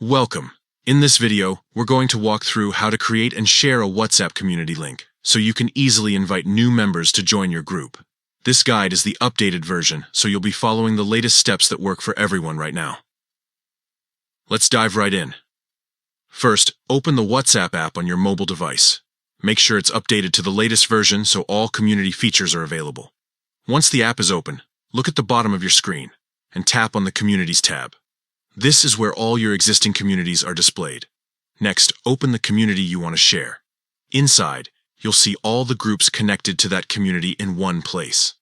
Welcome. In this video, we're going to walk through how to create and share a WhatsApp community link so you can easily invite new members to join your group. This guide is the updated version, so you'll be following the latest steps that work for everyone right now. Let's dive right in. First, open the WhatsApp app on your mobile device. Make sure it's updated to the latest version so all community features are available. Once the app is open, look at the bottom of your screen and tap on the Communities tab. This is where all your existing communities are displayed. Next, open the community you want to share. Inside, you'll see all the groups connected to that community in one place.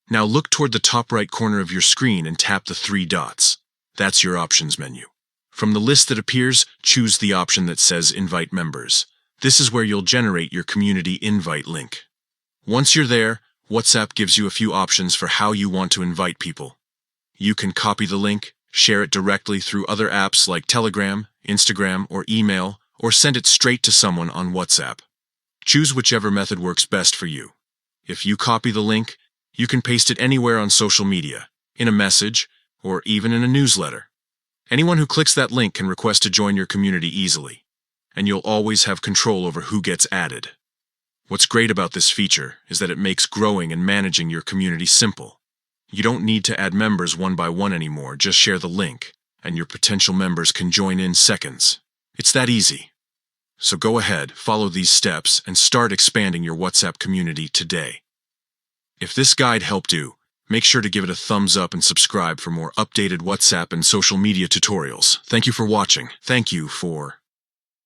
Now look toward the top right corner of your screen and tap the three dots. That's your options menu. From the list that appears, choose the option that says Invite Members. This is where you'll generate your community invite link. Once you're there, WhatsApp gives you a few options for how you want to invite people. You can copy the link, share it directly through other apps like Telegram, Instagram, or email, or send it straight to someone on WhatsApp. Choose whichever method works best for you. If you copy the link, you can paste it anywhere on social media, in a message, or even in a newsletter. Anyone who clicks that link can request to join your community easily, and you'll always have control over who gets added. What's great about this feature is that it makes growing and managing your community simple. You don't need to add members one by one anymore, just share the link, and your potential members can join in seconds. It's that easy. So go ahead, follow these steps, and start expanding your WhatsApp community today. If this guide helped you, make sure to give it a thumbs up and subscribe for more updated WhatsApp and social media tutorials. Thank you for watching. Thank you for